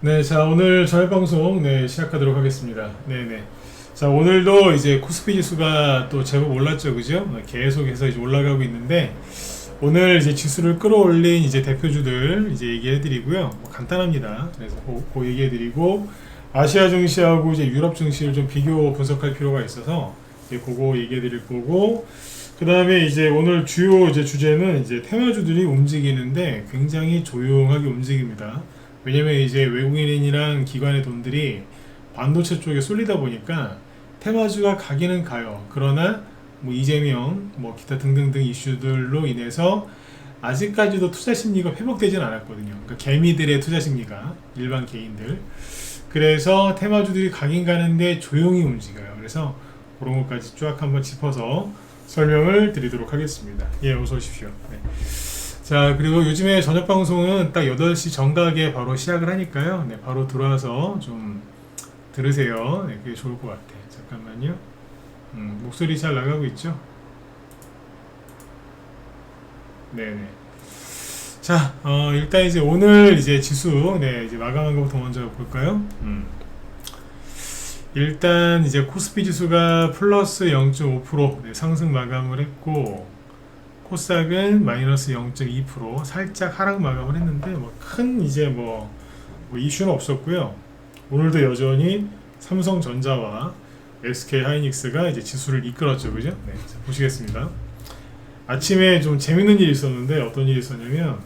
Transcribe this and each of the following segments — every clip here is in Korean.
네, 자, 오늘 저녁 방송, 시작하도록 하겠습니다. 네네. 자, 오늘도 이제 코스피 지수가 또 제법 올랐죠, 그죠? 계속해서 이제 올라가고 있는데, 오늘 이제 지수를 끌어올린 이제 대표주들 이제 얘기해드리고요. 뭐 간단합니다. 그래서 그 얘기해드리고, 아시아 증시하고 이제 유럽 증시를 좀 비교 분석할 필요가 있어서, 이제 그거 얘기해드릴 거고, 그 다음에 이제 오늘 주요 이제 주제는 이제 테마주들이 움직이는데 굉장히 조용하게 움직입니다. 왜냐면 이제 외국인이랑 기관의 돈들이 반도체 쪽에 쏠리다 보니까 테마주가 가기는 가요. 그러나 뭐 이재명, 뭐 기타 등등등 이슈들로 인해서 아직까지도 투자 심리가 회복되진 않았거든요. 그러니까 개미들의 투자 심리가 일반 개인들. 그래서 테마주들이 가긴 가는데 조용히 움직여요. 그래서 그런 것까지 쫙 한번 짚어서 설명을 드리도록 하겠습니다. 예, 어서 오십시오. 네. 자, 그리고 요즘에 저녁 방송은 딱 8시 정각에 바로 시작을 하니까요. 네, 바로 들어와서 좀 들으세요. 네, 그게 좋을 것 같아요. 잠깐만요. 목소리 잘 나가고 있죠? 네네. 자, 일단 이제 오늘 이제 지수, 이제 마감한 것부터 먼저 볼까요? 일단 이제 코스피 지수가 플러스 0.5% 상승 마감을 했고, 코스닥은 마이너스 0.2% 살짝 하락 마감을 했는데 뭐 큰 이제 뭐 이슈는 없었고요. 오늘도 여전히 삼성전자와 SK하이닉스가 이제 지수를 이끌었죠, 그죠? 네, 자, 보시겠습니다. 아침에 좀 재밌는 일이 있었는데 어떤 일이 있었냐면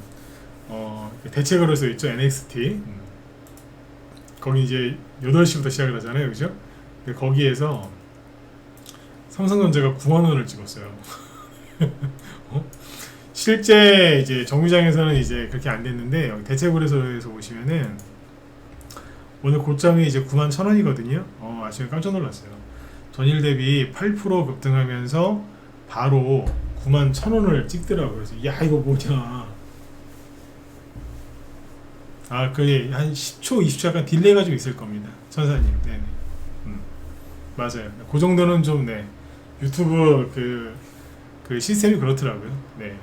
대체거래소 있죠, NXT. 거기 이제 8시부터 시작을 하잖아요, 그죠? 근데 거기에서 삼성전자가 9만 원을 찍었어요. 실제 이제 정류장에서는 이제 그렇게 안 됐는데 여기 대체거래소에서 보시면은 오늘 고점이 이제 91,000원이거든요. 아침에 깜짝 놀랐어요. 전일 대비 8% 급등하면서 바로 91,000원을 찍더라고요. 그래서 야, 이거 뭐냐. 그게 한 10초, 20초 약간 딜레이가 좀 있을 겁니다. 천사님. 네네. 맞아요. 그 정도는 좀, 유튜브 그 시스템이 그렇더라고요. 네.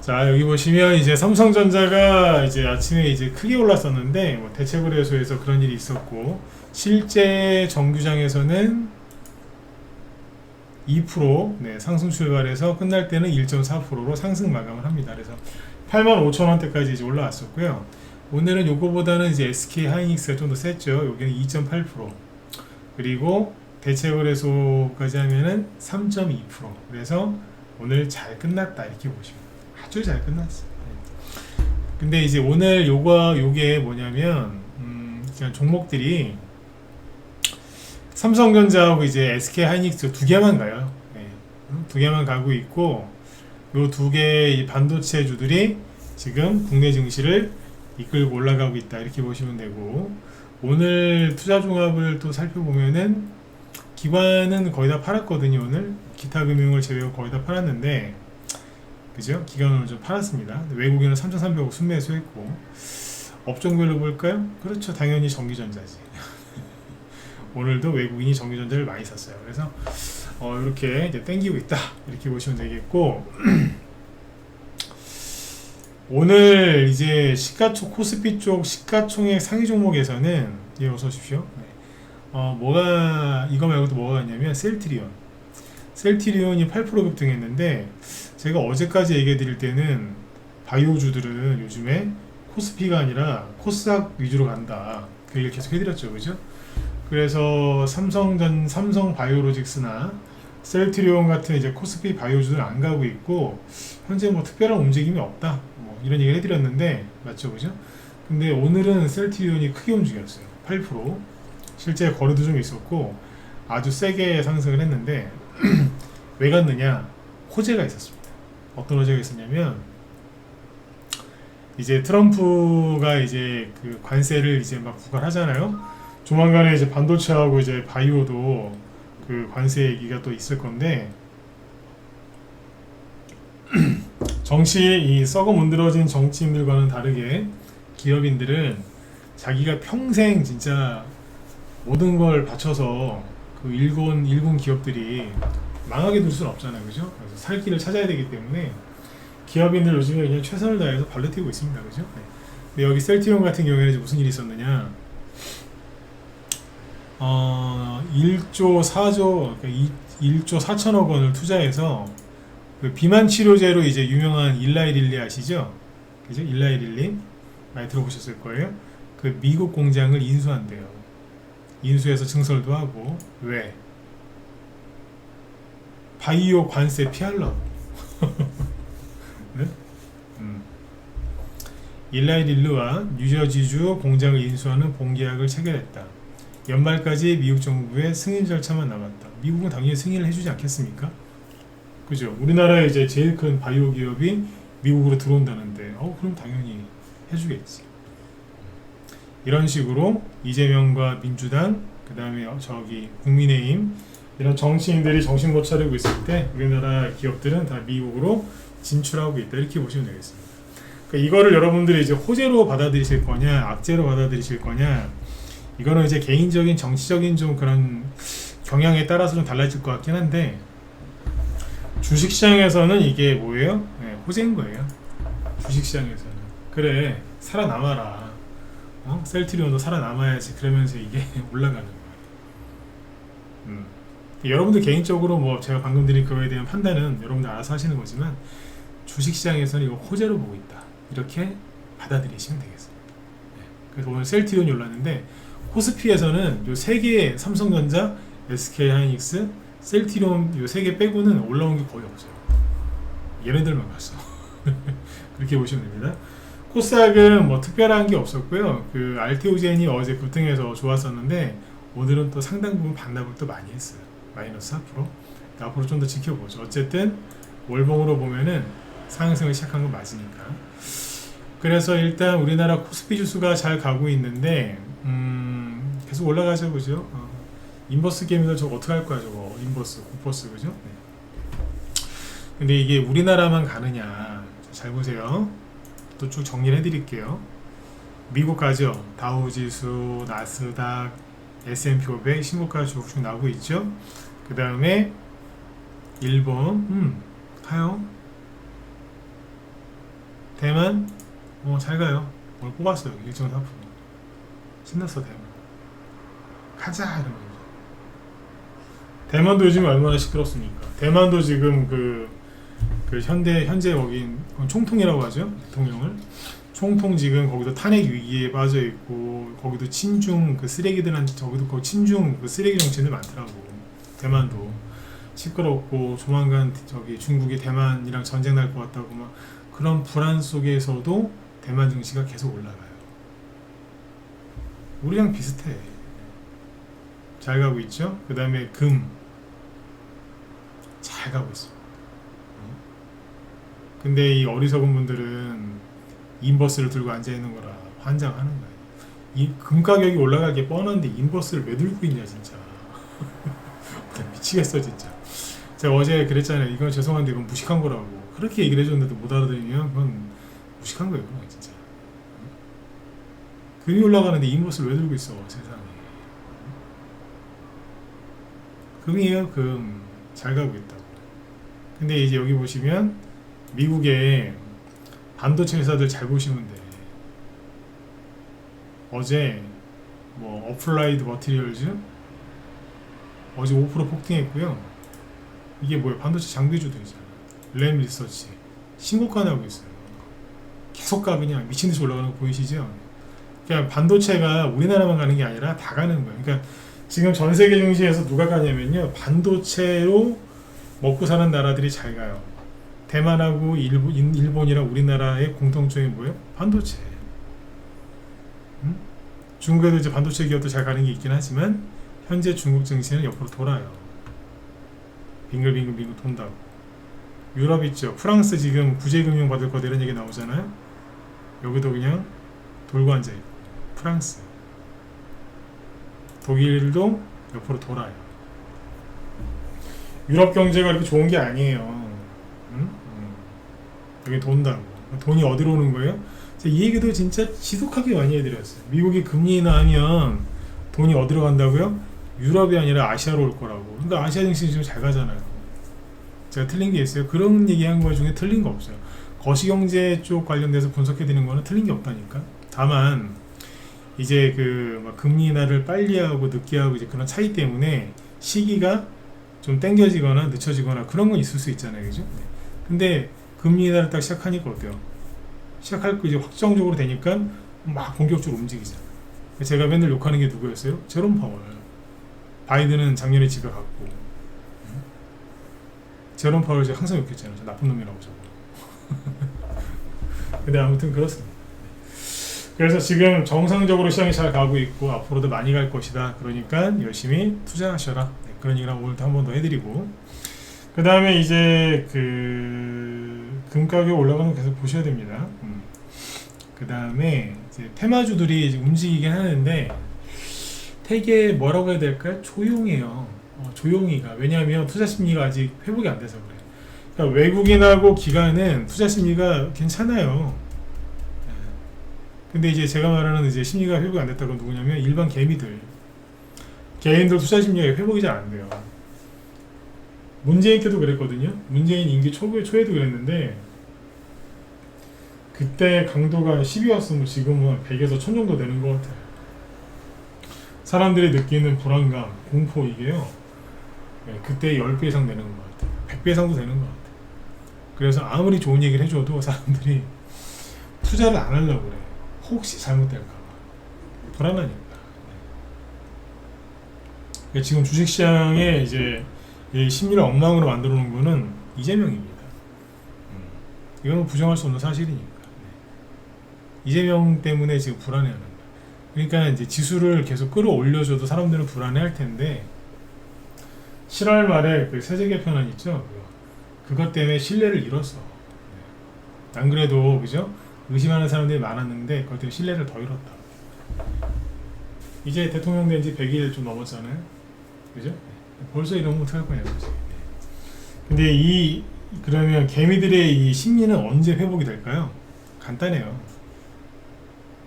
자, 여기 보시면 이제 삼성전자가 이제 아침에 이제 크게 올랐었는데 뭐 대체거래소에서 그런 일이 있었고, 실제 정규장에서는 2% 상승 출발해서 끝날 때는 1.4%로 상승 마감을 합니다. 그래서 85,000원대까지 이제 올라왔었고요. 오늘은 요거보다는 이제 SK 하이닉스가 좀 더 셌죠. 여기는 2.8%. 그리고 대체거래소까지 하면은 3.2%. 그래서 오늘 잘 끝났다 이렇게 보시면 아주 잘 끝났어요. 근데 이제 오늘 요게 뭐냐면 그냥 종목들이 삼성전자하고 이제 SK 하이닉스 두 개만 가요. 두 개만 가고 있고 요 두 개의 반도체주들이 지금 국내 증시를 이끌고 올라가고 있다 이렇게 보시면 되고, 오늘 투자 종합을 또 살펴보면은 기관은 거의 다 팔았거든요. 오늘 기타 금융을 제외하고 거의 다 팔았는데, 그죠? 기관은 좀 팔았습니다. 외국인은 3,300억 순매수했고, 업종별로 볼까요? 그렇죠, 당연히 전기전자지. 오늘도 외국인이 전기전자를 많이 샀어요. 그래서 이렇게 이제 땡기고 있다 이렇게 보시면 되겠고, 오늘 이제 시가총 코스피 쪽 시가총액 상위 종목에서는 어서 오십시오. 뭐가 이거 말고도 뭐가 있냐면 셀트리온이 8% 급등했는데, 제가 어제까지 얘기해 드릴 때는 바이오주들은 요즘에 코스피가 아니라 코스닥 위주로 간다 그 얘기를 계속 해드렸죠, 그죠? 그래서 삼성 바이오로직스나 셀트리온 같은 이제 코스피 바이오주들은 안 가고 있고, 현재 뭐 특별한 움직임이 없다 뭐 이런 얘기를 해드렸는데 맞죠, 그죠? 근데 오늘은 셀트리온이 크게 움직였어요. 8%. 실제 거래도 좀 있었고 아주 세게 상승을 했는데 왜 갔느냐? 호재가 있었습니다. 어떤 호재가 있었냐면, 이제 트럼프가 이제 그 관세를 이제 막 부과하잖아요. 조만간에 이제 반도체하고 이제 바이오도 그 관세 얘기가 또 있을 건데, 이 썩어 문드러진 정치인들과는 다르게 기업인들은 자기가 평생 진짜 모든 걸 바쳐서 그 일군 기업들이 망하게 둘 수는 없잖아요, 그죠? 그래서 살 길을 찾아야 되기 때문에 기업인들 요즘에 그냥 최선을 다해서 발로 뛰고 있습니다, 그죠? 근데 여기 셀티리온 같은 경우에는 이제 무슨 일이 있었느냐? 1조 4조, 그러니까 1조 4천억 원을 투자해서 그 비만 치료제로 이제 유명한 일라이릴리 아시죠? 그죠? 일라이릴리 많이 들어보셨을 거예요. 그 미국 공장을 인수한대요. 인수해서 증설도 하고. 왜? 바이오 관세 피하려고. 네? 일라이릴리와 뉴저지주 공장을 인수하는 본계약을 체결했다. 연말까지 미국 정부의 승인 절차만 남았다. 미국은 당연히 승인을 해주지 않겠습니까? 그죠? 우리나라에 이제 제일 큰 바이오 기업이 미국으로 들어온다는데, 그럼 당연히 해주겠지. 이런 식으로 이재명과 민주당, 그 다음에 저기 국민의힘 이런 정치인들이 정신 못 차리고 있을 때 우리나라 기업들은 다 미국으로 진출하고 있다. 이렇게 보시면 되겠습니다. 그러니까 이거를 여러분들이 이제 호재로 받아들이실 거냐, 악재로 받아들이실 거냐, 이거는 이제 개인적인 정치적인 좀 그런 경향에 따라서 좀 달라질 것 같긴 한데, 주식시장에서는 이게 뭐예요? 네, 호재인 거예요. 주식시장에서는. 그래, 살아남아라. 셀트리온도 살아남아야지. 그러면서 이게 올라가는 거예요. 여러분들 개인적으로 뭐 제가 방금 드린 그거에 대한 판단은 여러분들 알아서 하시는 거지만, 주식시장에서는 이거 호재로 보고 있다. 이렇게 받아들이시면 되겠습니다. 네. 그래서 오늘 셀트리온이 올랐는데, 코스피에서는 요 세 개의 삼성전자, SK하이닉스, 셀트리온 요 세 개 빼고는 올라온 게 거의 없어요. 얘네들만 갔어. 그렇게 보시면 됩니다. 코스닥은 뭐 특별한 게 없었고요. 그 알테오젠이 어제 급등해서 좋았었는데 오늘은 또 상당 부분 반납을 또 많이 했어요. 마이너스 4%. 그러니까 앞으로 좀 더 지켜보죠. 어쨌든 월봉으로 보면은 상승을 시작한 건 맞으니까. 그래서 일단 우리나라 코스피 지수가 잘 가고 있는데 계속 올라가죠, 그죠? 인버스 게임도 저거 어떻게 할 거야, 저거 인버스, 고버스, 그죠? 네. 근데 이게 우리나라만 가느냐? 잘 보세요. 또 쭉 정리를 해드릴게요. 미국 가죠. 다우지수, 나스닥, S&P 500 신고가 쭉 나오고 있죠. 그 다음에 일본, 가요. 대만, 잘 가요. 오늘 뽑았어요. 1.4%. 신났어, 대만. 가자, 이러면서. 대만도 요즘 얼마나 시끄럽습니까? 대만도 지금 그 현재 거기 총통이라고 하죠, 대통령을. 총통 지금 거기도 탄핵 위기에 빠져 있고, 거기도 친중 그 쓰레기들한테 저기도 그 친중 그 쓰레기 정치인들 많더라고. 대만도 시끄럽고 조만간 저기 중국이 대만이랑 전쟁 날 것 같다고 막 그런 불안 속에서도 대만 증시가 계속 올라가요. 우리랑 비슷해. 잘 가고 있죠. 그 다음에 금 잘 가고 있어. 근데 이 어리석은 분들은 인버스를 들고 앉아 있는 거라 환장하는 거예요. 이 금 가격이 올라갈 게 뻔한데 인버스를 왜 들고 있냐 진짜. 미치겠어 진짜. 제가 어제 그랬잖아요. 이건 죄송한데 이건 무식한 거라고. 그렇게 얘기를 해줬는데도 못 알아들으면 그건 무식한 거예요, 그건 진짜. 금이 올라가는데 인버스를 왜 들고 있어, 세상에. 금이에요, 금. 잘 가고 있다고. 근데 이제 여기 보시면 미국의 반도체 회사들 잘 보시면 돼. 어제 뭐 어플라이드 머티리얼즈 어제 5% 폭등했고요. 이게 뭐예요? 반도체 장비주들이잖아. 램 리서치 신고가 나오고 있어요. 계속 가 그냥 미친듯이 올라가는 거 보이시죠? 그러니까 반도체가 우리나라만 가는 게 아니라 다 가는 거예요. 그러니까 지금 전 세계 증시에서 누가 가냐면요, 반도체로 먹고 사는 나라들이 잘 가요. 대만하고 일본이랑 우리나라의 공통점이 뭐예요? 반도체. 중국에도 이제 반도체 기업도 잘 가는 게 있긴 하지만 현재 중국 증시는 옆으로 돌아요. 빙글빙글 돈다고. 유럽 있죠. 프랑스 지금 구제금융 받을 거다 이런 얘기 나오잖아요. 여기도 그냥 돌고 앉아있고. 프랑스. 독일도 옆으로 돌아요. 유럽 경제가 이렇게 좋은 게 아니에요. 여기 돈다고. 돈이 어디로 오는 거예요? 이 얘기도 진짜 지독하게 많이 해드렸어요. 미국이 금리 인하하면 돈이 어디로 간다고요? 유럽이 아니라 아시아로 올 거라고. 그러니까 아시아 증시 지금 잘 가잖아요. 제가 틀린 게 있어요? 그런 얘기한 거 중에 틀린 거 없어요. 거시경제 쪽 관련돼서 분석해드리는 거는 틀린 게 없다니까. 다만 이제 막 금리 인하를 빨리 하고 늦게 하고 이제 그런 차이 때문에 시기가 좀 땡겨지거나 늦춰지거나 그런 건 있을 수 있잖아요, 그죠? 근데 금리 인하를 딱 시작하니까 어때요? 시작할 거 이제 확정적으로 되니까 막 본격적으로 움직이잖아요. 제가 맨날 욕하는 게 누구였어요? 제롬 파월. 바이든은 작년에 집에 갔고, 제롬 파월 제가 항상 욕했잖아요. 저 나쁜 놈이라고 저거. 근데 아무튼 그렇습니다. 그래서 지금 정상적으로 시장이 잘 가고 있고 앞으로도 많이 갈 것이다. 그러니까 열심히 투자하셔라. 네, 그런 얘기를 오늘도 한 번 더 해드리고, 그 다음에 이제 금 가격 올라가는 거 계속 보셔야 됩니다. 그 다음에 이제 테마주들이 이제 움직이긴 하는데 되게 뭐라고 해야 될까요? 조용해요. 조용히가. 왜냐하면 투자 심리가 아직 회복이 안 돼서 그래요. 그러니까 외국인하고 기관은 투자 심리가 괜찮아요. 근데 이제 제가 말하는 이제 심리가 회복이 안 됐다고 누구냐면 일반 개미들, 개인들 투자 심리가 회복이 잘 안 돼요. 문재인 때도 그랬거든요. 문재인 임기 초에도 그랬는데 그때 강도가 10이었으면 지금은 100에서 1000 정도 되는 것 같아요. 사람들이 느끼는 불안감, 공포 이게요. 그때 10배 이상 되는 것 같아요. 100배 이상도 되는 것 같아요. 그래서 아무리 좋은 얘기를 해줘도 사람들이 투자를 안 하려고 그래요. 혹시 잘못될까 봐. 불안하니까. 지금 주식시장에 이제 이 심리를 엉망으로 만들어 놓은 거는 이재명입니다. 이건 부정할 수 없는 사실이니까. 이재명 때문에 지금 불안해하는 거예요. 그러니까 이제 지수를 계속 끌어올려줘도 사람들은 불안해할 텐데 7월 말에 그 세제 개편안 있죠? 그것 때문에 신뢰를 잃었어. 안 그래도 그죠? 의심하는 사람들이 많았는데 그것 때문에 신뢰를 더 잃었다. 이제 대통령 된 지 100일 좀 넘었잖아요. 그죠? 벌써 이러면 어떡할 거냐, 그지? 근데 그러면 개미들의 이 심리는 언제 회복이 될까요? 간단해요.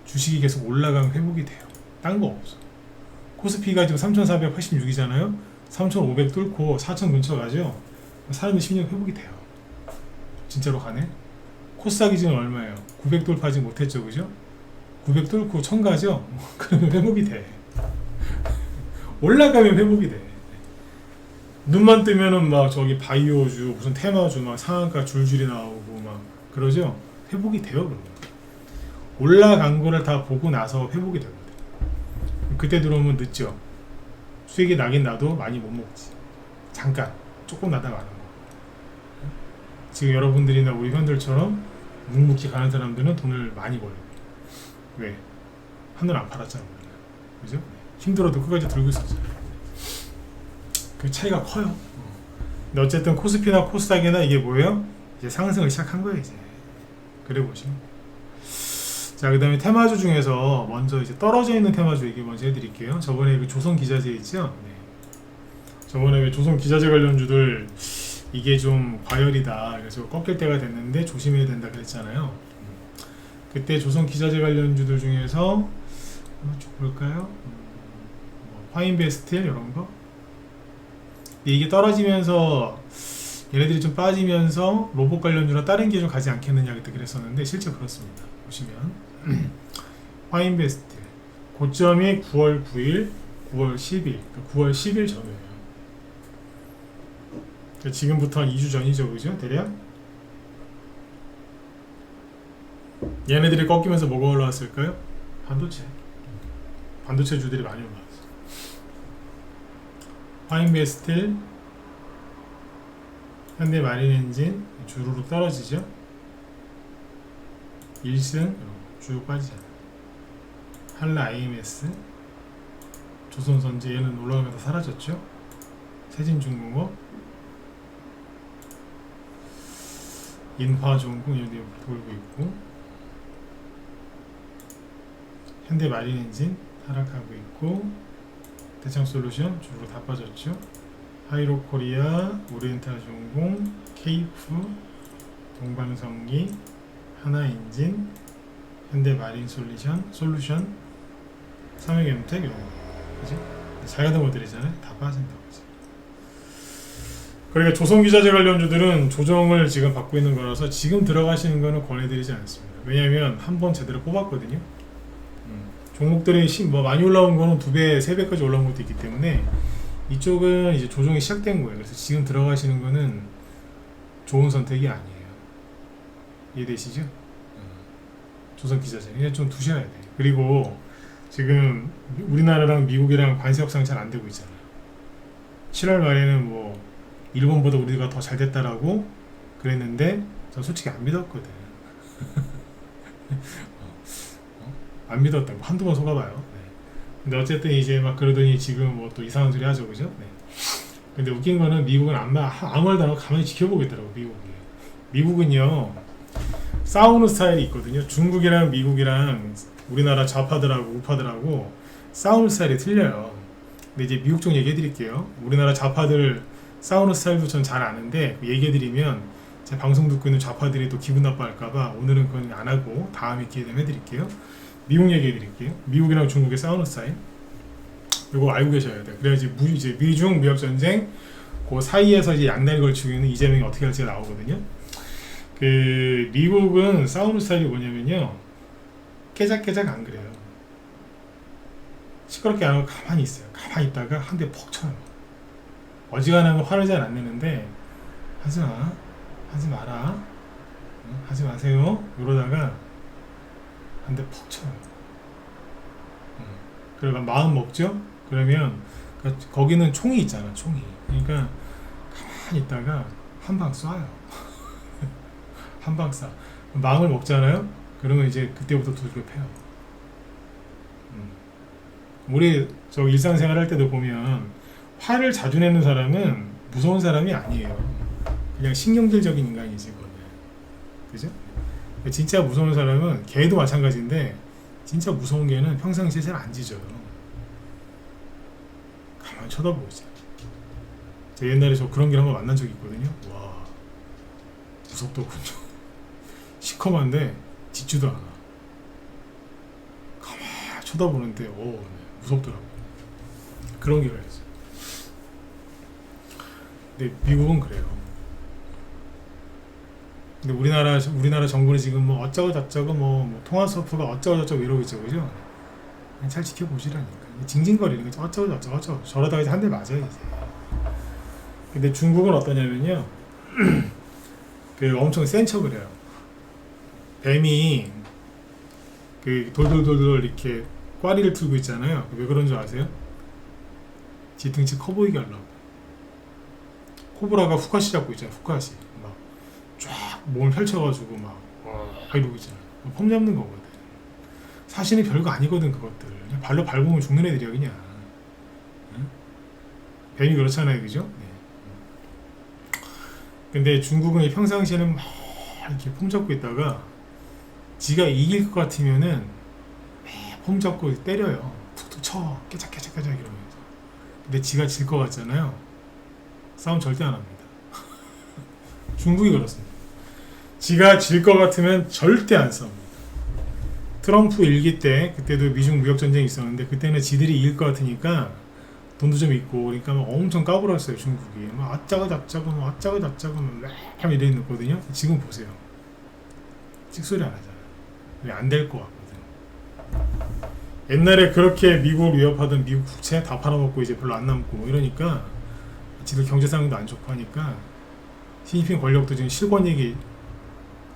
주식이 계속 올라가면 회복이 돼요. 딴 거 없어. 코스피가 지금 3,486이잖아요. 3,500 뚫고 4,000 근처 가죠. 사람의 심리가 회복이 돼요. 진짜로 가네. 코스닥이 지금 얼마예요? 900 돌파하지 못했죠, 그죠? 900 뚫고 1000 가죠. 그러면 회복이 돼. 올라가면 회복이 돼. 눈만 뜨면은 막 저기 바이오주 무슨 테마주 막 상한가 줄줄이 나오고 막 그러죠. 회복이 돼요. 그러면 올라간 거를 다 보고 나서 회복이 되거든. 그때 들어오면 늦죠. 수익이 나긴 나도 많이 못 먹지. 잠깐 조금 나다 마는 거. 지금 여러분들이나 우리 현들처럼 묵묵히 가는 사람들은 돈을 많이 벌고. 왜? 하늘 안 팔았잖아. 그죠? 힘들어도 끝까지 들고 있었잖아요. 그 차이가 커요. 근데 어쨌든 코스피나 코스닥이나 이게 뭐예요? 이제 상승을 시작한 거예요, 이제. 그래 보시면. 자, 그 다음에 테마주 중에서 먼저 이제 떨어져 있는 테마주 얘기 먼저 해드릴게요. 저번에 그 조선기자재 있죠? 네. 저번에 그 조선기자재 관련주들 이게 좀 과열이다. 그래서 꺾일 때가 됐는데 조심해야 된다 그랬잖아요. 그때 조선기자재 관련주들 중에서 쭉 볼까요? 화인베스틸 이런 거. 이게 떨어지면서 얘네들이 좀 빠지면서 로봇 관련주나 다른 게 좀 가지 않겠느냐 그때 그랬었는데 실제 그렇습니다. 보시면 화인베스트 고점이 9월 9일, 9월 10일, 그러니까 9월 10일 전후예요. 그러니까 지금부터 한 2주 전이죠, 그죠? 대략 얘네들이 꺾이면서 뭐가 올라왔을까요? 반도체 주들이 많이 올라왔어. 화인베스틸, 현대마린엔진 주르륵 떨어지죠. 1승 쭉 빠지잖아. 한라 IMS, 조선선제 얘는 올라가면서 사라졌죠. 세진중공업, 인화종공 이런 데 돌고 있고, 현대마린엔진 하락하고 있고, 대창솔루션 주로 다 빠졌죠. 하이로코리아, 오리엔탈종공, 케이프, 동방성기, 하나엔진, 현대마린솔루션, 삼성엠텍 이런 거, 그지? 잘 가던 것들이잖아요. 다 빠진다고. 그러니까 조선기자재 관련주들은 조정을 지금 받고 있는 거라서 지금 들어가시는 거는 권해드리지 않습니다. 왜냐하면 한번 제대로 뽑았거든요. 종목들이 뭐 많이 올라온 거는 2배, 3배까지 올라온 것도 있기 때문에 이쪽은 이제 조정이 시작된 거예요. 그래서 지금 들어가시는 거는 좋은 선택이 아니에요. 이해되시죠? 조선 기자재 그냥 좀 두셔야 돼. 그리고 지금 우리나라랑 미국이랑 관세 협상 잘 안 되고 있잖아요. 7월 말에는 뭐 일본보다 우리가 더 잘 됐다라고 그랬는데 전 솔직히 안 믿었거든. 안 믿었다고 한두 번 속아봐요. 네. 근데 어쨌든 이제 막 그러더니 지금 뭐 또 이상한 소리 하죠, 그죠? 네. 근데 웃긴 거는 미국은 아무 말도 안 하고 가만히 지켜보겠더라고. 미국은요 싸우는 스타일이 있거든요. 중국이랑 미국이랑 우리나라 좌파들하고 우파들하고 싸우는 스타일이 틀려요. 근데 이제 미국 쪽 얘기해 드릴게요. 우리나라 좌파들 싸우는 스타일도 전 잘 아는데 얘기해 드리면 제 방송 듣고 있는 좌파들이 또 기분 나빠할까봐 오늘은 그건 안 하고 다음에 기회 되면 해드릴게요. 미국 얘기해 드릴게요. 미국이랑 중국의 싸우는 스타일. 이거 알고 계셔야 돼요. 그래야지 이제 미중 무역 전쟁 그 사이에서 이제 양날이 걸치고 있는 이재명이 어떻게 할지가 나오거든요. 그 미국은 싸우는 스타일이 뭐냐면요. 깨작깨작 안 그래요. 시끄럽게 안 하고 가만히 있어요. 가만히 있다가 한 대 퍽 쳐요. 어지간하면 화를 잘 안 내는데 하지마, 하지 마라, 하지 마세요. 이러다가 한 대 퍽 쳐요. 그러니까 마음 먹죠? 그러면 거기는 총이 있잖아, 총이. 그러니까 가만히 있다가 한 방 쏴요. 한 방 쏴. 마음을 먹잖아요? 그러면 이제 그때부터 두들겨 패요. 우리 저 일상생활 할 때도 보면 화를 자주 내는 사람은 무서운 사람이 아니에요. 그냥 신경질적인 인간이지, 그거는. 그죠? 진짜 무서운 사람은 개도 마찬가지인데 진짜 무서운 개는 평상시에 잘 안 짖어요. 가만히 쳐다보고 있어요. 제가 옛날에 저 그런 개를 한번 만난 적이 있거든요. 와, 무섭더군요. 시커먼데 짖지도 않아. 가만히 쳐다보는데 네, 무섭더라고요. 그런 개가 있어요. 근데 미국은 그래요. 근데 우리나라 정부는 지금 뭐 어쩌고 저쩌고 뭐 통화 서프가 어쩌고 저쩌고 이러고 있죠, 그죠? 그냥 잘 지켜보시라니까. 징징거리는 거 어쩌고 저쩌고 저러다가 이제 한 대 맞아요 이제. 근데 중국은 어떠냐면요, 그 엄청 센 척을 해요. 뱀이 그 돌돌돌돌 이렇게 꽈리를 틀고 있잖아요. 왜 그런 줄 아세요? 지 등치 커 보이게 하려고. 코브라가 후카시 잡고 있잖아요. 후카시 막 쫙 몸을 펼쳐가지고 막 이러고 있잖아요. 폼 잡는 거거든. 사실은 별거 아니거든. 그것들 그냥 발로 밟으면 죽는 애들이야 그냥. 응? 뱀이 그렇잖아요, 그죠? 네. 근데 중국은 평상시에는 막 이렇게 폼 잡고 있다가 지가 이길 것 같으면은 폼 잡고 때려요. 툭툭 쳐 깨작깨작 이러면서. 근데 지가 질 것 같잖아요. 싸움 절대 안 합니다. 중국이 그렇습니다. 지가 질 것 같으면 절대 안 싸웁니다. 트럼프 일기 때 그때도 미중 무역 전쟁이 있었는데 그때는 지들이 이길 것 같으니까 돈도 좀 있고 그러니까 막 엄청 까불었어요. 중국이 막 아짜고 잡자고 막 아짜고 잡자고 막 이래 있거든요. 지금 보세요. 찍소리 안 하잖아요. 왜 안 될 것 같거든. 옛날에 그렇게 미국을 위협하던 미국 국채 다 팔아먹고 이제 별로 안 남고 뭐 이러니까 지들 경제 상황도 안 좋고 하니까 시진핑 권력도 지금 실권 얘기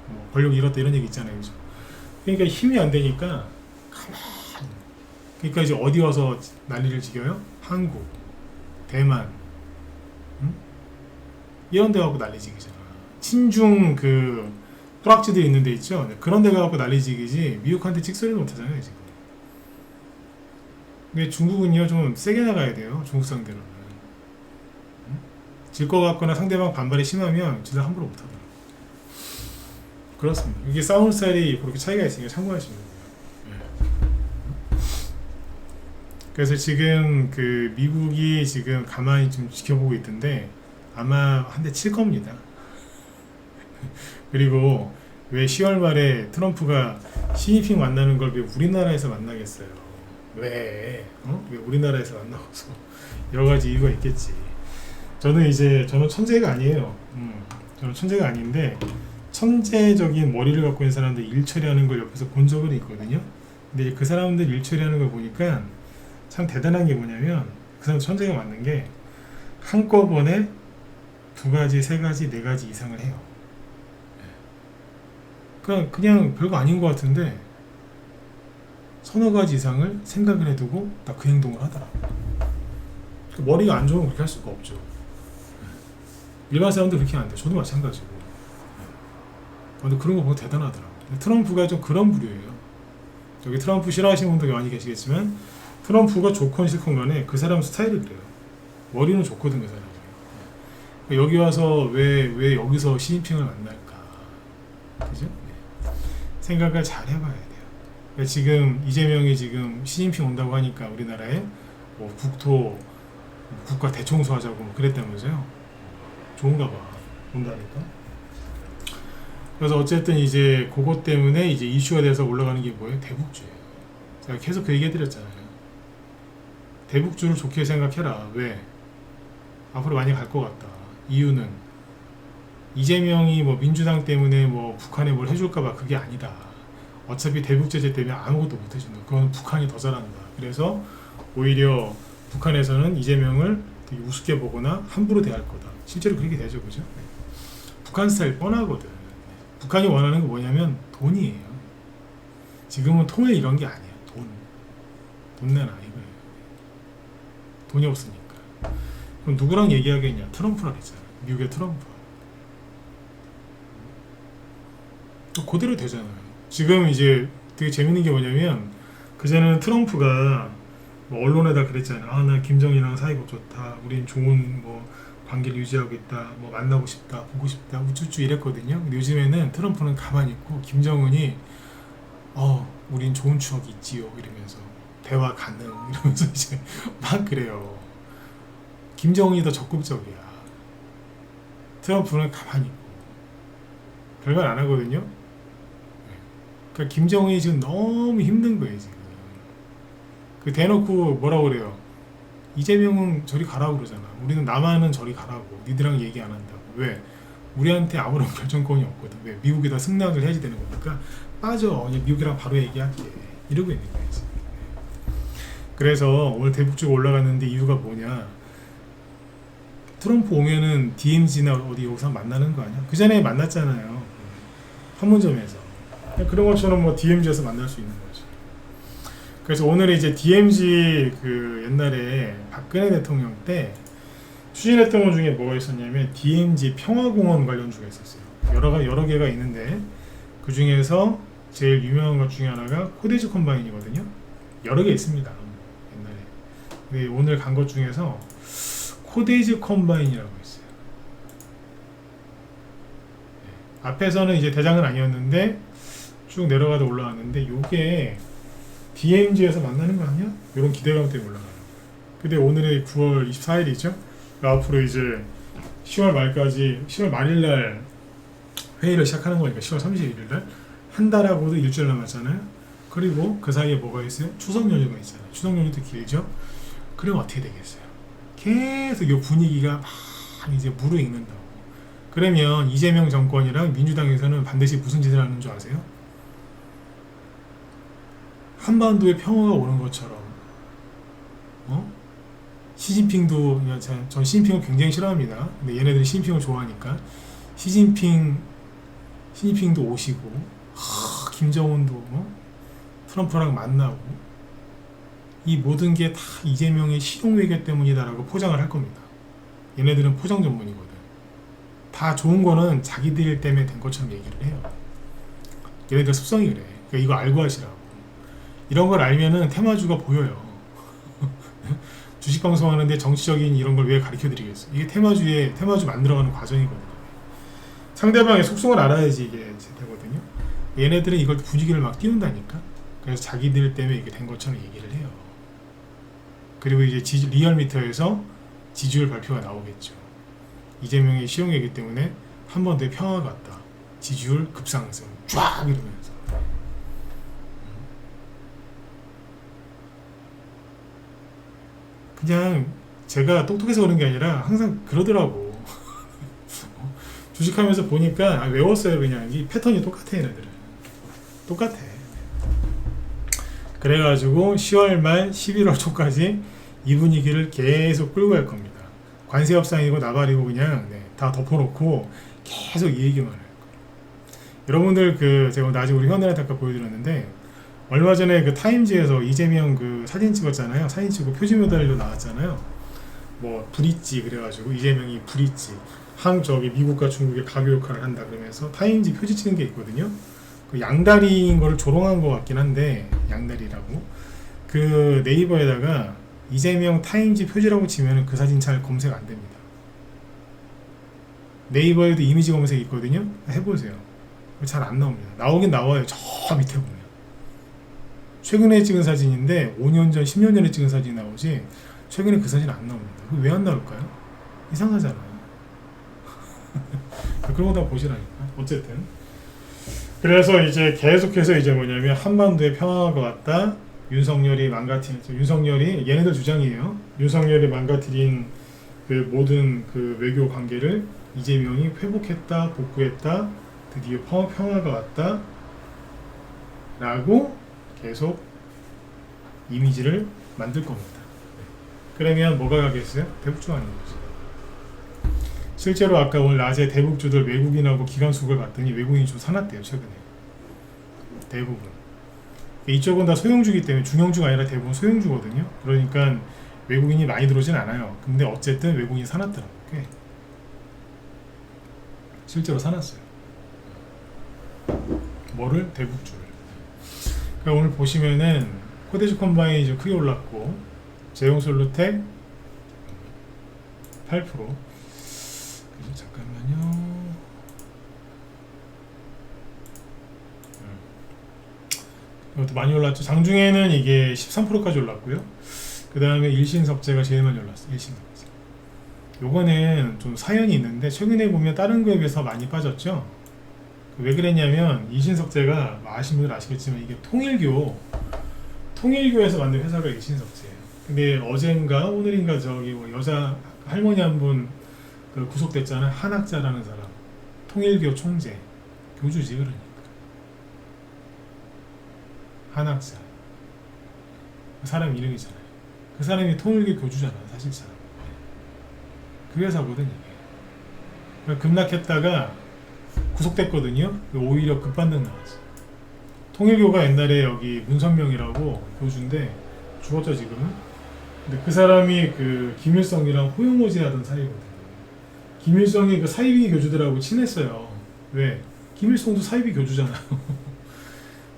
뭐 권력 잃었다 이런 얘기 있잖아요, 그죠? 그러니까 힘이 안 되니까 가만히. 그러니까 이제 어디 와서 난리를 지겨요? 한국, 대만, 응? 이런 데 갖고 난리 지기잖아. 친중 그 뿌락지들이 있는 데 있죠. 그런 데 갖고 난리 지기지 미국한테 찍소리도 못 하잖아요 지금. 근데 중국은요 좀 세게 나가야 돼요. 중국 상대로는. 질 것 같거나 상대방 반발이 심하면 진짜 함부로 못 하더라고요. 그렇습니다. 이게 싸우는 스타일이 그렇게 차이가 있으니까 참고하시면 돼요. 네. 그래서 지금 그 미국이 지금 가만히 좀 지켜보고 있던데 아마 한 대 칠 겁니다. 그리고 왜 10월 말에 트럼프가 시진핑 만나는 걸 왜 우리나라에서 만나겠어요? 왜? 왜 우리나라에서 만나고서 여러 가지 이유가 있겠지. 저는 천재가 아니에요. 저는 천재가 아닌데 천재적인 머리를 갖고 있는 사람들 일 처리하는 걸 옆에서 본 적은 있거든요. 근데 그 사람들 일 처리하는 걸 보니까 참 대단한 게 뭐냐면 그 사람 천재가 맞는 게 한꺼번에 두 가지, 세 가지, 네 가지 이상을 해요. 그러니까 그냥 별거 아닌 것 같은데 서너 가지 이상을 생각을 해두고 딱 그 행동을 하더라고요. 머리가 안 좋으면 그렇게 할 수가 없죠. 일반 사람들 그렇게 안 돼. 저도 마찬가지고. 근데 그런 거 보고 대단하더라고요. 트럼프가 좀 그런 부류예요. 여기 트럼프 싫어하시는 분들 많이 계시겠지만 트럼프가 좋건 싫건 간에 그 사람 스타일이 그래요. 머리는 좋거든 그 사람이. 여기 와서 왜 여기서 시진핑을 만날까? 그죠? 생각을 잘 해봐야 돼요. 그러니까 지금 이재명이 지금 시진핑 온다고 하니까 우리나라에 뭐 국가 대청소 하자고 뭐 그랬다면서요. 좋은가 봐. 온다니까. 그래서 어쨌든 이제 그것 때문에 이제 이슈가 돼서 올라가는 게 뭐예요? 대북주예요. 제가 계속 그 얘기 해드렸잖아요. 대북주를 좋게 생각해라. 왜? 앞으로 많이 갈 것 같다. 이유는 이재명이 뭐 민주당 때문에 뭐 북한에 뭘 해줄까봐 그게 아니다. 어차피 대북제재 때문에 아무것도 못 해준다. 그건 북한이 더 잘한다. 그래서 오히려 북한에서는 이재명을 되게 우습게 보거나 함부로 대할 거다. 실제로 그렇게 되죠, 그죠? 북한 스타일 뻔하거든. 북한이 원하는 게 뭐냐면 돈이에요. 지금은 통일 이런 게 아니야. 돈 내놔 이거예요. 돈이 없으니까. 그럼 누구랑 얘기하겠냐? 트럼프랑 했잖아. 미국의 트럼프. 그대로 되잖아요. 지금 이제 되게 재밌는 게 뭐냐면 그전에는 트럼프가 뭐 언론에다 그랬잖아요. 아, 나 김정일이랑 사이가 좋다. 우린 좋은 뭐 관계를 유지하고 있다. 뭐 만나고 싶다. 보고 싶다. 우쭈쭈 이랬거든요. 근데 요즘에는 트럼프는 가만히 있고 김정은이 우린 좋은 추억이 있지요. 이러면서 대화 가능 이러면서 이제 막 그래요. 김정은이 더 적극적이야. 트럼프는 가만히 있고 별말 안 하거든요. 그러니까 김정은이 지금 너무 힘든 거예요. 지금 그 대놓고 뭐라고 그래요. 이재명은 저리 가라고 그러잖아. 우리는 남한은 저리 가라고. 니들랑 얘기 안 한다고. 왜? 우리한테 아무런 결정권이 없거든. 왜? 미국에다 승낙을 해야지 되는 거니까 빠져. 그냥 미국이랑 바로 얘기할게. 이러고 있는 거예요. 지금. 그래서 오늘 대북주가 올라갔는데 이유가 뭐냐? 트럼프 오면은 DMZ나 어디 여기서 만나는 거 아니야? 그 전에 만났잖아요. 판문점에서. 그런 것처럼 뭐 DMZ에서 만날 수 있는 거죠. 그래서 오늘 이제 DMZ 그 옛날에 박근혜 대통령 때 추진했던 것 중에 뭐가 있었냐면 DMZ 평화공원 관련 주가 있었어요. 여러 개가 있는데 그 중에서 제일 유명한 것 중에 하나가 코데지 컴바인이거든요. 여러 개 있습니다. 옛날에. 근데 오늘 간 것 중에서 코데지 컴바인이라고 있어요. 앞에서는 이제 대장은 아니었는데 쭉 내려가다 올라왔는데 요게 DMZ에서 만나는 거 아니야? 이런 기대감 때문에 올라가요. 근데 오늘이 9월 24일이죠. 앞으로 이제 10월 말까지 10월 말일날 회의를 시작하는 거니까 10월 31일날 한 달하고도 일주일 남았잖아요. 그리고 그 사이에 뭐가 있어요? 추석 연휴가 있잖아요. 추석 연휴도 길죠. 그럼 어떻게 되겠어요? 계속 이 분위기가 막 이제 무르익는다고. 그러면 이재명 정권이랑 민주당에서는 반드시 무슨 짓을 하는 줄 아세요? 한반도에 평화가 오는 것처럼 시진핑도 전 시진핑을 굉장히 싫어합니다. 근데 얘네들이 시진핑을 좋아하니까 시진핑도 오시고 김정은도 트럼프랑 만나고 이 모든 게 다 이재명의 실용외교 때문이다라고 포장을 할 겁니다. 얘네들은 포장 전문이거든. 다 좋은 거는 자기들 때문에 된 것처럼 얘기를 해요. 얘네들 습성이 그래. 그러니까 이거 알고 하시라고. 이런 걸 알면은 테마주가 보여요. 주식 방송하는데 정치적인 이런 걸 왜 가르쳐 드리겠어요? 이게 테마주 만들어가는 과정이거든요. 상대방의 속성을 알아야지 이게 되거든요. 얘네들은 이걸 분위기를 막 띄운다니까. 그래서 자기들 때문에 이게 된 것처럼 얘기를 해요. 그리고 이제 리얼미터에서 지지율 발표가 나오겠죠. 이재명의 시용이기 때문에 한 번 더 평화가 왔다. 지지율 급상승 쫙 이러면서. 그냥 제가 똑똑해서 그런 게 아니라 항상 그러더라고. 주식하면서 보니까 외웠어요. 그냥 이 패턴이 똑같아. 얘네들은 똑같아. 그래가지고 10월 말 11월 초까지 이 분위기를 계속 끌고 갈 겁니다. 관세 협상이고 나발이고 그냥 다 덮어놓고 계속 이 얘기만 할 거예요. 여러분들 제가 나중에 우리 현대한테 아까 보여드렸는데 얼마 전에 그 타임즈에서 이재명 그 사진 찍었잖아요. 사진 찍고 표지 모델로 나왔잖아요. 뭐 브릿지 그래가지고 이재명이 브릿지 저기 미국과 중국의 가교 역할을 한다 그러면서 타임즈 표지 찍은 게 있거든요. 그 양다리인 거를 조롱한 것 같긴 한데 양다리라고 그 네이버에다가 이재명 타임즈 표지라고 치면은 그 사진 잘 검색 안 됩니다. 네이버에도 이미지 검색 있거든요. 해보세요. 잘 안 나옵니다. 나오긴 나와요. 저 밑에 보면. 최근에 찍은 사진인데 5년 전, 10년 전에 찍은 사진이 나오지 최근에 그 사진 안 나옵니다. 왜 안 나올까요? 이상하잖아. 그런 거 다 보시라니까. 어쨌든 그래서 이제 계속해서 이제 뭐냐면 한반도의 평화가 왔다. 윤석열이 얘네들 주장이에요. 윤석열이 망가뜨린 그 모든 그 외교 관계를 이재명이 회복했다, 복구했다, 드디어 평화가 왔다 라고 계속 이미지를 만들 겁니다. 그러면 뭐가 가겠어요? 대북주 하는 거죠. 실제로 아까 오늘 낮에 대북주들 외국인하고 기관수급을 봤더니 외국인이 좀 사놨대요. 최근에 대부분 이쪽은 다 소형주기 때문에 중형주가 아니라 대부분 소형주거든요. 그러니까 외국인이 많이 들어오진 않아요. 근데 어쨌든 외국인이 사놨더라고요. 꽤 실제로 사놨어요. 뭐를? 대북주를. 그러니까 오늘 보시면은 코데시 컴바인이 좀 크게 올랐고 제용솔루텍 8%. 잠깐만요. 이것도 많이 올랐죠. 장중에는 이게 13%까지 올랐고요. 그 다음에 일신석재가 제일 많이 올랐어요. 일신석재. 요거는 좀 사연이 있는데 최근에 보면 다른 거에 비해서 많이 빠졌죠. 왜 그랬냐면 일신석재가 아시는 분들 아시겠지만 이게 통일교에서 만든 회사가 일신석재예요. 근데 어젠가 오늘인가 저기 뭐 여자 할머니 한 분 그 구속됐잖아요. 한학자라는 사람. 통일교 총재. 교주지 그러니까. 한학자. 그 사람 이름이잖아요. 그 사람이 통일교 교주잖아요. 사실상. 그 회사거든 이게. 급락했다가 구속됐거든요. 오히려 급반등 나왔어. 통일교가 옛날에 여기 문선명이라고 교주인데 죽었죠 지금은. 근데 그 사람이 그 김일성이랑 호용호제하던 사이거든요. 김일성이 그 사이비 교주들하고 친했어요. 왜? 김일성도 사이비 교주잖아요.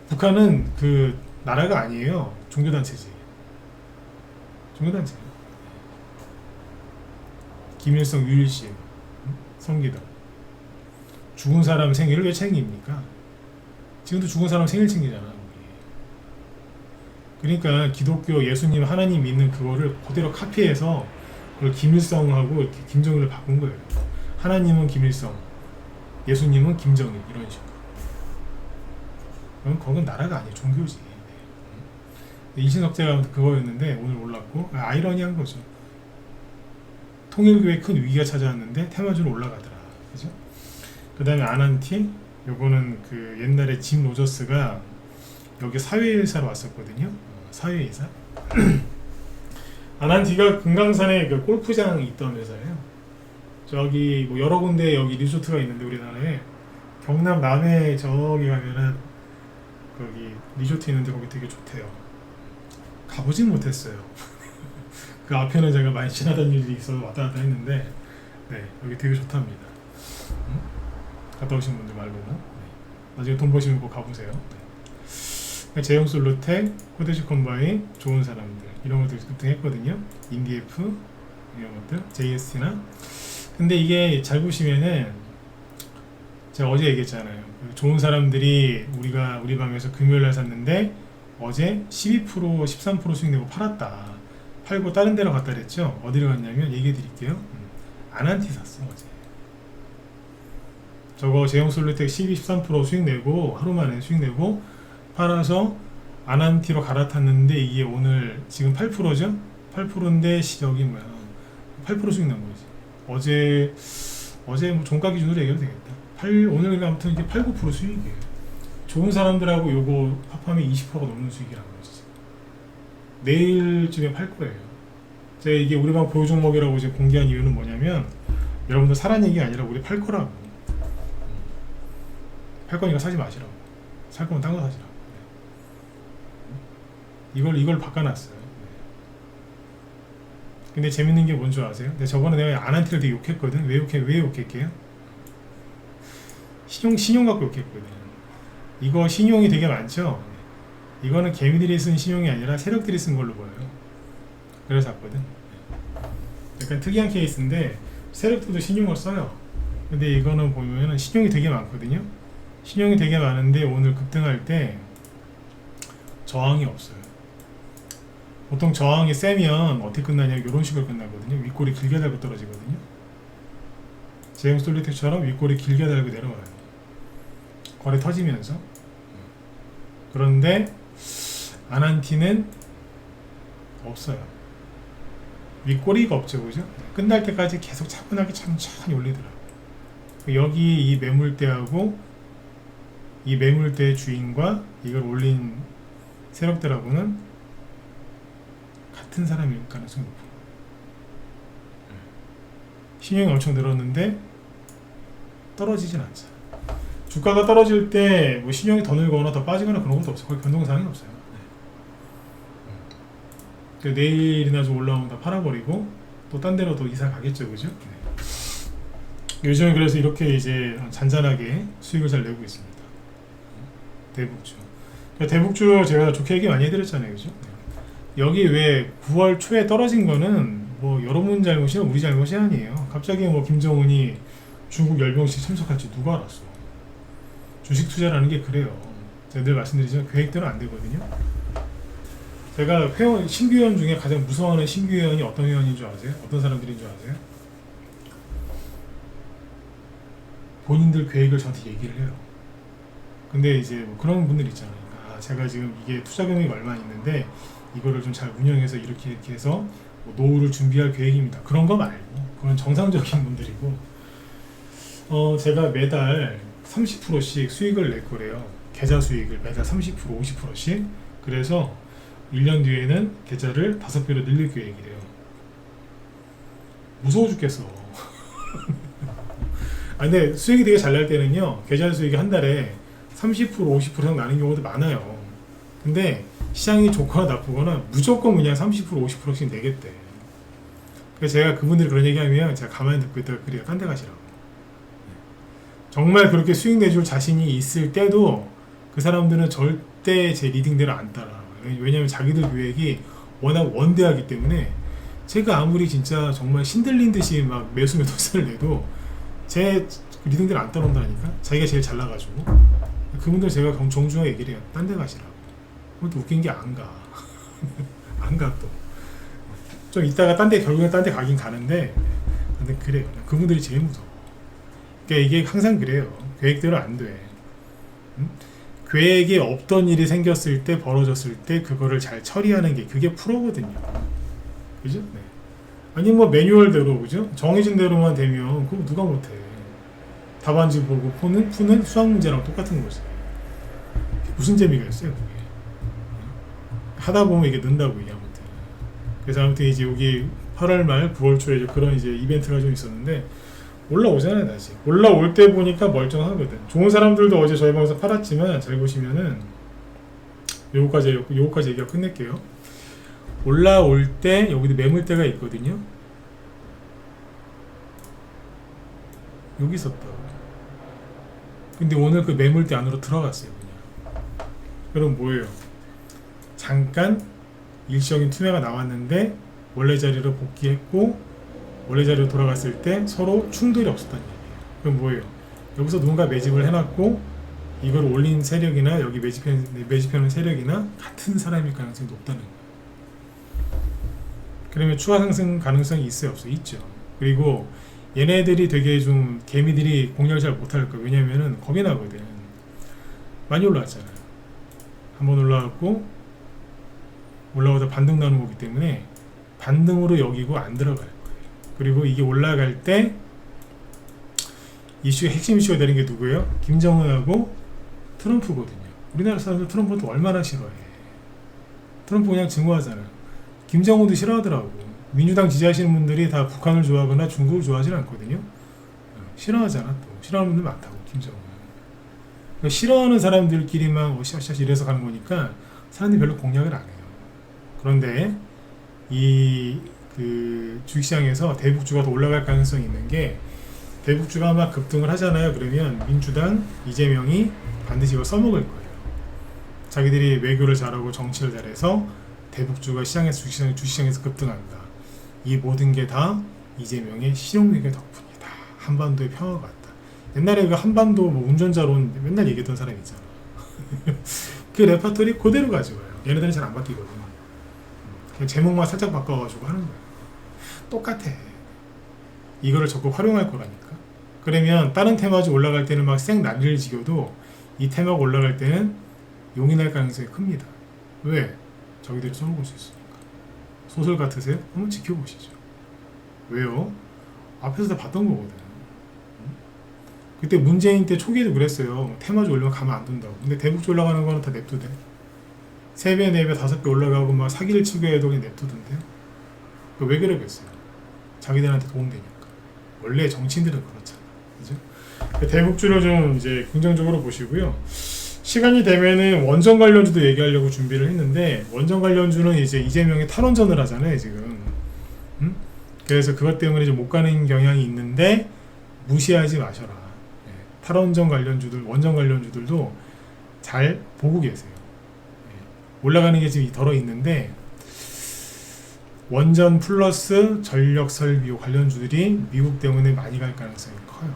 북한은 그 나라가 아니에요. 종교단체지. 종교단체. 김일성 유일신 성기도. 죽은 사람 생일을 왜 챙깁니까? 지금도 죽은 사람 생일 챙기잖아. 그러니까 기독교 예수님 하나님 믿는 그거를 그대로 카피해서 그걸 김일성하고 김정일을 바꾼 거예요. 하나님은 김일성, 예수님은 김정일 이런 식으로. 그럼 그건 나라가 아니에요. 종교지. 이신석재가 그거였는데 오늘 올랐고 아이러니한 거죠. 통일교에 큰 위기가 찾아왔는데 테마주로 올라가더라. 그죠? 그 다음에 아난티, 요거는 그 옛날에 짐 로저스가 여기 사회이사로 왔었거든요. 사회이사. 아난티가 금강산에 그 골프장이 있던 회사예요. 저기 뭐 여러 군데 여기 리조트가 있는데 우리나라에 경남 남해 저기 가면은 거기 리조트 있는데 거기 되게 좋대요. 가보진 못했어요. 그 앞에는 제가 많이 지나다닌 일이 있어서 왔다 갔다 했는데 네 여기 되게 좋답니다. 갔다 오신 분들 말로는 네. 나중에 돈 버시면 꼭 가보세요. 네. 제용솔루텍, 코데시 컴바인, 좋은 사람들 이런 것들 급등했거든요. 인디에프 이런 것들, JST나. 근데 이게 잘 보시면은 제가 어제 얘기했잖아요. 좋은 사람들이 우리 방에서 금요일날 샀는데 어제 12% 13% 수익 내고 팔았다. 팔고 다른 데로 갔다 그랬죠. 어디로 갔냐면 얘기해 드릴게요. 아난티 샀어 어제. 저거 제용솔루텍 12, 13% 수익 내고 하루 만에 수익 내고 팔아서 아난티로 갈아탔는데 이게 오늘 지금 8%죠? 8%인데 여기 뭐야 8% 수익 난 거지. 어제 뭐 종가 기준으로 얘기해도 되겠다. 오늘 아무튼 이게 8, 9% 수익이에요. 좋은 사람들하고 요거 합하면 20%가 넘는 수익이라는 거지. 내일쯤에 팔 거예요. 제가 이게 우리 방 보유 종목이라고 이제 공개한 이유는 뭐냐면 여러분들 사란 얘기가 아니라 우리 팔 거라고. 팔 거니까 사지 마시라고. 살 거면 딴 거 사시라고. 이걸 바꿔놨어요. 근데 재밌는 게 뭔 줄 아세요? 근데 저번에 내가 아난티를 되게 욕했거든. 왜 욕했게요? 신용 갖고 욕했거든. 이거 신용이 되게 많죠? 이거는 개미들이 쓴 신용이 아니라 세력들이 쓴 걸로 보여요. 그래서 샀거든. 약간 특이한 케이스인데 세력들도 신용을 써요. 근데 이거는 보면은 신용이 되게 많거든요. 신용이 되게 많은데 오늘 급등할 때 저항이 없어요. 보통 저항이 세면 어떻게 끝나냐 이런 식으로 끝나거든요. 윗골이 길게 달고 떨어지거든요. 제임스 솔리텍처럼 윗골이 길게 달고 내려와요. 거래 터지면서. 그런데 아난티는 없어요. 윗꼬리가 없죠, 그죠? 끝날 때까지 계속 차분하게 천천히 올리더라고요. 여기 이 매물대하고 이 매물대 주인과 이걸 올린 세력들하고는 같은 사람일 가능성이 높아요. 신용이 엄청 늘었는데 떨어지진 않잖아요. 주가가 떨어질 때 뭐 신용이 더 늘거나 더 빠지거나 그런 것도 없어요. 거의 변동사항이 없어요. 내일이나 좀 올라오면 다 팔아버리고 또 딴 데로 또 이사 가겠죠, 그죠? 요즘은 그래서 이렇게 이제 잔잔하게 수익을 잘 내고 있습니다. 대북주. 대북주 제가 좋게 얘기 많이 해드렸잖아요, 그죠? 여기 왜 9월 초에 떨어진 거는 뭐 여러분 잘못이나 우리 잘못이 아니에요. 갑자기 뭐 김정은이 중국 열병식 참석할지 누가 알았어. 주식 투자라는 게 그래요. 제가 늘 말씀드리지만 계획대로 안 되거든요. 제가 회원, 신규 회원 중에 가장 무서워하는 신규 회원이 어떤 회원인 줄 아세요? 어떤 사람들인 줄 아세요? 본인들 계획을 저한테 얘기를 해요. 근데 이제 뭐 그런 분들 있잖아요. 아, 제가 지금 이게 투자 금액이 얼마 있는데 이거를 좀 잘 운영해서 이렇게 해서 뭐 노후를 준비할 계획입니다. 그런 거 말고 그건 정상적인 분들이고 제가 매달 30%씩 수익을 낼 거래요. 계좌 수익을 매달 30%, 50%씩. 그래서 1년 뒤에는 계좌를 5배로 늘릴 계획이래요. 무서워 죽겠어. 아, 근데 수익이 되게 잘 날 때는요, 계좌 수익이 한 달에 30%, 50% 나는 경우도 많아요. 근데 시장이 좋거나 나쁘거나 무조건 그냥 30%, 50%씩 내겠대. 그래서 제가 그분들이 그런 얘기하면 제가 가만히 듣고 있다가 그래요. 딴 데 가시라고. 정말 그렇게 수익 내줄 자신이 있을 때도 그 사람들은 절대 제 리딩대로 안 따라. 왜냐면 자기들 계획이 워낙 원대하기 때문에 제가 아무리 진짜 정말 신들린 듯이 막 매수 매도세를 내도 제 리딩대로 안 따라온다니까. 자기가 제일 잘 나가지고. 그분들 제가 정중하게 얘기를 해요. 딴 데 가시라고. 그것도 웃긴 게 안 가. 안 가 또. 좀 이따가 결국엔 딴 데 가긴 가는데 근데 그래요. 그분들이 제일 무서워. 그러니까 이게 항상 그래요. 계획대로 안 돼. 응? 계획에 없던 일이 생겼을 때 벌어졌을 때 그거를 잘 처리하는 게 그게 프로거든요. 그죠? 네. 아니 뭐 매뉴얼대로 그죠? 정해진 대로만 되면 그거 누가 못해. 답안지 보고 푸는 수학 문제랑 똑같은 거지. 무슨 재미가 있어요 그게. 하다 보면 이게 는다고 이게 아무튼. 그래서 아무튼 이제 여기 8월 말 9월 초에 이제 그런 이제 이벤트가 좀 있었는데 올라오잖아요 다시. 올라올 때 보니까 멀쩡하거든. 좋은 사람들도 어제 저희 방에서 팔았지만 잘 보시면은 요거까지 얘기가 끝낼게요. 올라올 때 여기도 매물대가 있거든요. 여기 있었다고. 근데 오늘 그 매물대 안으로 들어갔어요 그냥. 그럼 뭐예요? 잠깐 일시적인 투매가 나왔는데 원래 자리로 복귀했고 원래 자리로 돌아갔을 때 서로 충돌이 없었다는 얘기예요. 그럼 뭐예요? 여기서 누군가 매집을 해놨고 이걸 올린 세력이나 여기 매집해놓은 세력이나 같은 사람일 가능성이 높다는 거예요. 그러면 추가 상승 가능성이 있어요? 없어요? 있죠. 그리고 얘네들이 되게 좀 개미들이 공략을 잘 못할 거예요. 왜냐면은 겁이 나거든. 많이 올라왔잖아요. 한번 올라왔고 올라오다 반등 나는 거기 때문에 반등으로 여기고 안 들어가요. 그리고 이게 올라갈 때 이슈의 핵심 이슈가 되는 게 누구예요? 김정은하고 트럼프거든요. 우리나라 사람들 트럼프를 얼마나 싫어해. 트럼프 그냥 증오하잖아요. 김정은도 싫어하더라고. 민주당 지지하시는 분들이 다 북한을 좋아하거나 중국을 좋아하지는 않거든요. 싫어하잖아. 또 싫어하는 분들 많다고 김정은. 그러니까 싫어하는 사람들끼리만 어시아시아시 이래서 가는 거니까 사람들이 별로 공략을 안 해요. 그런데 그 주식시장에서 대북주가 더 올라갈 가능성이 있는 게, 대북주가 막 급등을 하잖아요. 그러면 민주당 이재명이 반드시 이거 써먹을 거예요. 자기들이 외교를 잘하고 정치를 잘해서 대북주가 주식시장에서 급등한다. 이 모든 게 다 이재명의 실용외교 덕분이다. 한반도의 평화가 왔다. 옛날에 그 한반도 뭐 운전자로 맨날 얘기했던 사람 있잖아. 그 레퍼토리 그대로 가져와요. 얘네들은 잘 안 바뀌거든. 그냥 제목만 살짝 바꿔가지고 하는 거야. 똑같아. 이거를 적극 활용할 거라니까. 그러면 다른 테마주 올라갈 때는 막 쌩 난리를 지겨도 이 테마가 올라갈 때는 용이 날 가능성이 큽니다. 왜? 저기들이 쏘는 수 있으니까. 소설 같으세요? 한번 지켜보시죠. 왜요? 앞에서 다 봤던 거거든. 그때 문재인 때 초기에도 그랬어요. 테마주 올리면 가만 안 둔다고. 근데 대북주 올라가는 거는 다 냅두대. 3배, 4배, 5배 올라가고 막 사기를 치고 해도 그냥 냅두던데요. 왜 그러겠어요? 자기들한테 도움되니까. 원래 정치인들은 그렇잖아. 그죠? 대북주를 좀 이제 긍정적으로 보시고요. 시간이 되면은 원전 관련주도 얘기하려고 준비를 했는데, 원전 관련주는 이제 이재명이 탈원전을 하잖아요, 지금. 그래서 그것 때문에 좀 못 가는 경향이 있는데, 무시하지 마셔라. 네. 탈원전 관련주들, 원전 관련주들도 잘 보고 계세요. 네. 올라가는 게 지금 덜어 있는데, 원전 플러스 전력 설비 관련주들이 미국 때문에 많이 갈 가능성이 커요.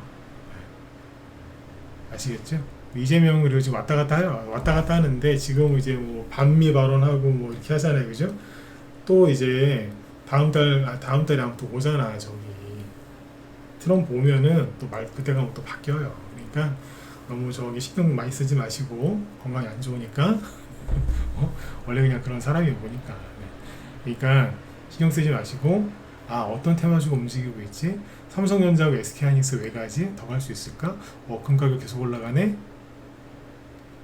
네. 아시겠죠? 이재명은 그리고 지금 왔다 갔다 하는데, 지금 이제 뭐 반미 발언하고 뭐 이렇게 하잖아요, 그죠? 또 이제 다음 달에 아마 또 오잖아. 저기 트럼프 오면은 또 그때 가면 또 바뀌어요. 그러니까 너무 저기 신경 많이 쓰지 마시고, 건강이 안 좋으니까 원래 그냥 그런 사람이 보니까. 네. 그러니까 신경 쓰지 마시고, 어떤 테마주가 움직이고 있지? 삼성전자하고 SK하이닉스 왜 가지? 더 갈 수 있을까? 금 가격 계속 올라가네?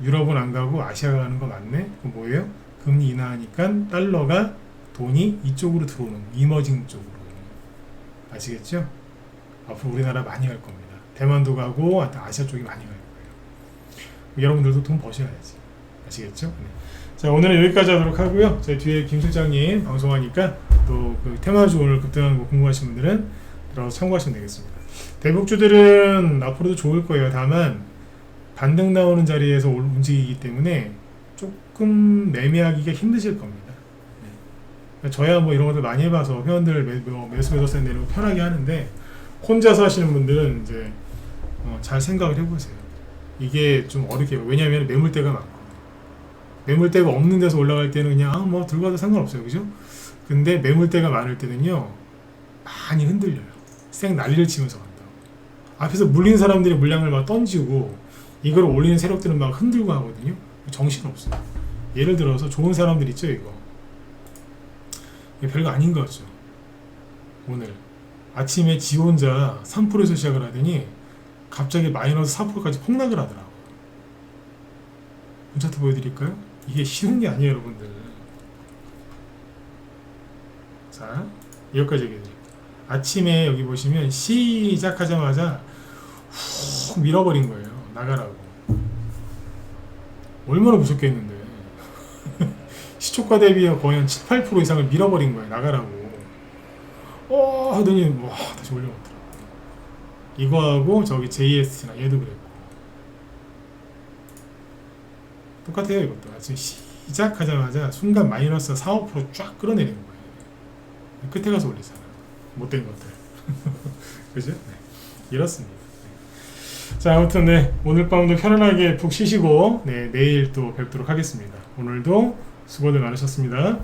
유럽은 안 가고 아시아가 가는 거 맞네? 그럼 뭐예요? 금리 인하하니까 달러가 돈이 이쪽으로 들어오는, 이머징 쪽으로. 아시겠죠? 앞으로 우리나라 많이 갈 겁니다. 대만도 가고 아시아 쪽이 많이 갈 거예요. 여러분들도 돈 버셔야지. 아시겠죠? 네. 자, 오늘은 여기까지 하도록 하고요. 제 뒤에 김 실장님 방송하니까 또 그 테마주 오늘 급등하는 거 궁금하신 분들은 들어서 참고하시면 되겠습니다. 대북주들은 앞으로도 좋을 거예요. 다만 반등 나오는 자리에서 움직이기 때문에 조금 매매하기가 힘드실 겁니다. 네. 저야 뭐 이런 것들 많이 해봐서 회원들 매수 매도세 내는 거 편하게 하는데, 혼자서 하시는 분들은 이제 잘 생각을 해보세요. 이게 좀 어렵게 해요. 왜냐하면 매물대가 많거든요. 매물대가 없는 데서 올라갈 때는 그냥 뭐 들고 가도 상관없어요, 그죠? 근데 매물대가 많을 때는요, 많이 흔들려요. 쌩 난리를 치면서 간다고. 앞에서 물린 사람들이 물량을 막 던지고 이걸 올리는 세력들은 막 흔들고 하거든요. 정신없어요. 예를 들어서 좋은 사람들 있죠, 이거 별거 아닌 것 같죠. 오늘 아침에 지 혼자 3%에서 시작을 하더니 갑자기 마이너스 4%까지 폭락을 하더라고요. 문차트 보여드릴까요? 이게 쉬운 게 아니에요, 여러분들. 자, 여기까지 얘기해드릴게요. 아침에 여기 보시면 시작하자마자 훅 밀어버린 거예요. 나가라고. 얼마나 무섭겠는데. 시초가 대비 거의 한 7, 8% 이상을 밀어버린 거예요. 나가라고. 하더니 다시 올려놓더라고. 이거하고 저기 JS나 얘도 그랬고 똑같아요. 이것도 아침 시작하자마자 순간 마이너스 4, 5%쫙 끌어내리는 거예요. 끝에 가서 올리잖아. 못된 것들. 그죠? 네. 이렇습니다. 네. 자, 아무튼 네, 오늘 밤도 편안하게 푹 쉬시고, 네, 내일 또 뵙도록 하겠습니다. 오늘도 수고들 많으셨습니다.